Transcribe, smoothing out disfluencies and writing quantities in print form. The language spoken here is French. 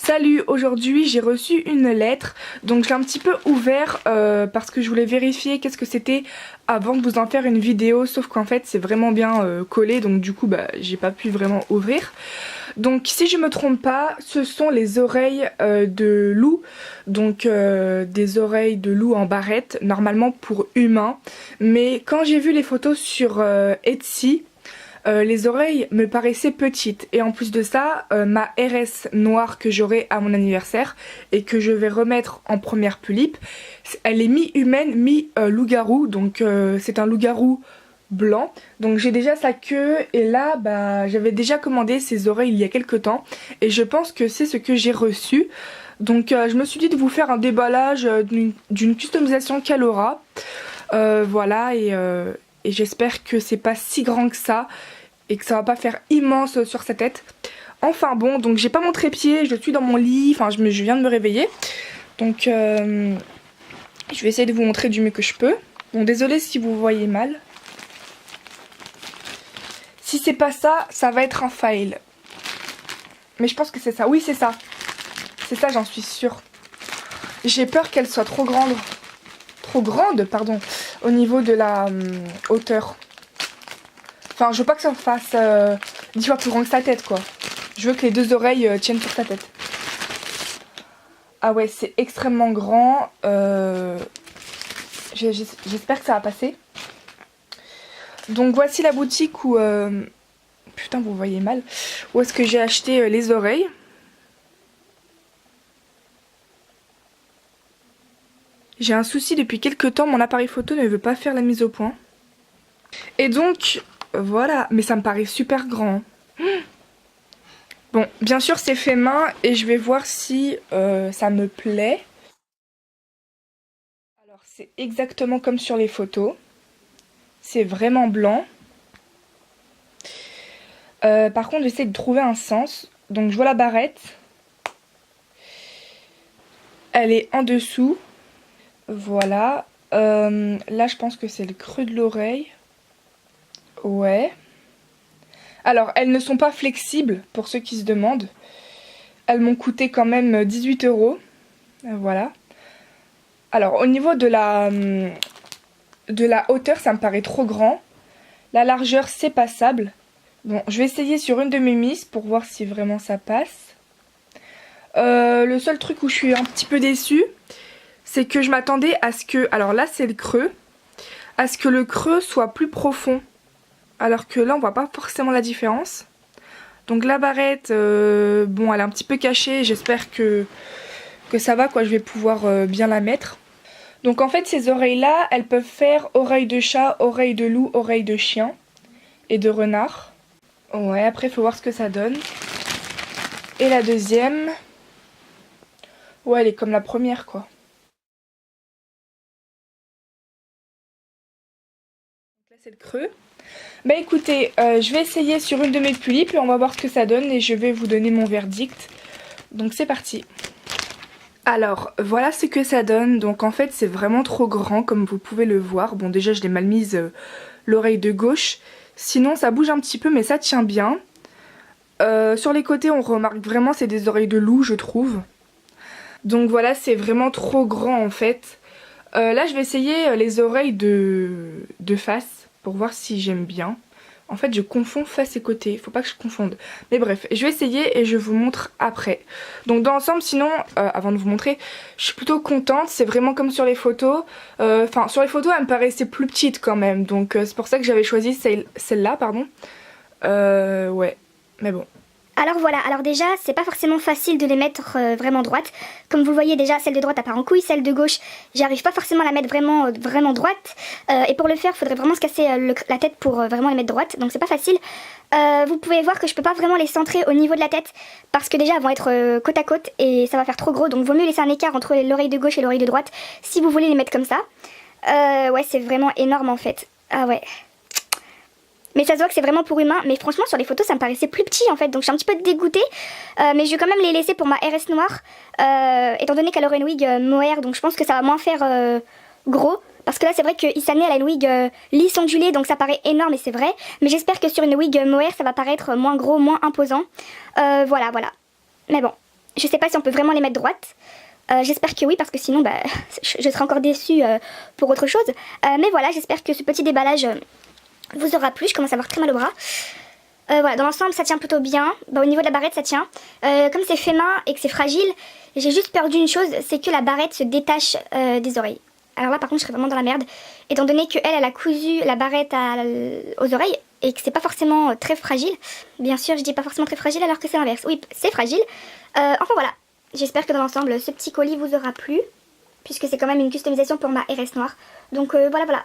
Salut, aujourd'hui j'ai reçu une lettre, donc je l'ai un petit peu ouvert parce que je voulais vérifier qu'est-ce que c'était avant de vous en faire une vidéo, sauf qu'en fait c'est vraiment bien collé, donc du coup j'ai pas pu vraiment ouvrir. Donc si je me trompe pas, ce sont les oreilles de loup, donc des oreilles de loup en barrette, normalement pour humains, mais quand j'ai vu les photos sur Etsy, les oreilles me paraissaient petites et en plus de ça, ma RS noire que j'aurai à mon anniversaire et que je vais remettre en première pulipe, elle est mi-humaine, mi-loup-garou, donc c'est un loup-garou blanc. Donc j'ai déjà sa queue et là j'avais déjà commandé ses oreilles il y a quelques temps et je pense que c'est ce que j'ai reçu. Donc je me suis dit de vous faire un déballage d'une customisation qu'elle aura. Voilà et j'espère que c'est pas si grand que ça et que ça va pas faire immense sur sa tête. Enfin bon, donc j'ai pas mon trépied, je suis dans mon lit, enfin je viens de me réveiller. Donc je vais essayer de vous montrer du mieux que je peux. Bon, désolé si vous voyez mal. Si c'est pas ça, ça va être un fail. Mais je pense que c'est ça. Oui, c'est ça. C'est ça, j'en suis sûre. J'ai peur qu'elle soit trop grande. Trop grande, pardon. Au niveau de la hauteur. Enfin, je veux pas que ça fasse 10 fois plus grand que sa tête, quoi. Je veux que les deux oreilles tiennent sur sa tête. Ah ouais, c'est extrêmement grand. J'espère que ça va passer. Donc voici la boutique où... putain, vous voyez mal. Où est-ce que j'ai acheté les oreilles. J'ai un souci depuis quelques temps, mon appareil photo ne veut pas faire la mise au point. Et donc, voilà. Mais ça me paraît super grand. Bon, bien sûr c'est fait main et je vais voir si ça me plaît. Alors c'est exactement comme sur les photos. C'est vraiment blanc. Par contre j'essaie de trouver un sens. Donc je vois la barrette. Elle est en dessous. Voilà. Là je pense que c'est le creux de l'oreille. Ouais. Alors elles ne sont pas flexibles pour ceux qui se demandent. Elles m'ont coûté quand même 18 €. Voilà. Alors au niveau de la hauteur ça me paraît trop grand. La largeur c'est passable. Bon, je vais essayer sur une de mes miss pour voir si vraiment ça passe. Le seul truc où je suis un petit peu déçue, c'est que je m'attendais à ce que... Alors là c'est le creux. À ce que le creux soit plus profond. Alors que là on voit pas forcément la différence. Donc la barrette, bon elle est un petit peu cachée. J'espère que ça va quoi, je vais pouvoir bien la mettre. Donc en fait ces oreilles là, elles peuvent faire oreille de chat, oreille de loup, oreille de chien et de renard. Ouais, après il faut voir ce que ça donne. Et la deuxième, ouais elle est comme la première quoi. Donc là c'est le creux. Bah écoutez, je vais essayer sur une de mes pulipes et on va voir ce que ça donne et je vais vous donner mon verdict. Donc c'est parti. Alors voilà ce que ça donne. Donc en fait c'est vraiment trop grand comme vous pouvez le voir. Bon déjà je l'ai mal mise l'oreille de gauche. Sinon ça bouge un petit peu mais ça tient bien. Sur les côtés on remarque vraiment c'est des oreilles de loup je trouve. Donc voilà c'est vraiment trop grand en fait. Là je vais essayer les oreilles de face pour voir si j'aime bien. En fait je confonds face et côté, faut pas que je confonde. Mais bref, je vais essayer et je vous montre après. Donc dans l'ensemble sinon, avant de vous montrer, je suis plutôt contente. C'est vraiment comme sur les photos. Enfin sur les photos elle me paraissait plus petite quand même. Donc c'est pour ça que j'avais choisi celle-là, pardon. Ouais, mais bon. Alors voilà, alors déjà c'est pas forcément facile de les mettre vraiment droites. Comme vous le voyez déjà celle de droite elle part en couille, celle de gauche j'arrive pas forcément à la mettre vraiment droite. Et pour le faire il faudrait vraiment se casser la tête pour vraiment les mettre droites, donc c'est pas facile. Vous pouvez voir que je peux pas vraiment les centrer au niveau de la tête parce que déjà elles vont être côte à côte et ça va faire trop gros, donc vaut mieux laisser un écart entre l'oreille de gauche et l'oreille de droite si vous voulez les mettre comme ça. Ouais c'est vraiment énorme en fait, ah ouais. Mais ça se voit que c'est vraiment pour humain. Mais franchement sur les photos ça me paraissait plus petit en fait. Donc je suis un petit peu dégoûtée. Mais je vais quand même les laisser pour ma RS noire. Étant donné qu'elle aurait une wig mohair. Donc je pense que ça va moins faire gros. Parce que là c'est vrai que Isane elle a une wig lisse ondulée. Donc ça paraît énorme et c'est vrai. Mais j'espère que sur une wig mohair ça va paraître moins gros, moins imposant. Voilà. Mais bon. Je sais pas si on peut vraiment les mettre droites. J'espère que oui, parce que sinon bah, je serai encore déçue pour autre chose. Mais voilà, j'espère que ce petit déballage vous aura plu. Je commence à avoir très mal au bras. Voilà, dans l'ensemble ça tient plutôt bien. Bah, au niveau de la barrette ça tient. Comme c'est fait main et que c'est fragile, j'ai juste peur d'une chose, c'est que la barrette se détache des oreilles. Alors là par contre je serais vraiment dans la merde, étant donné qu'elle a cousu la barrette aux oreilles et que c'est pas forcément très fragile. Bien sûr je dis pas forcément très fragile alors que c'est l'inverse. Oui c'est fragile. Enfin voilà, j'espère que dans l'ensemble ce petit colis vous aura plu, puisque c'est quand même une customisation pour ma RS noire. Donc voilà.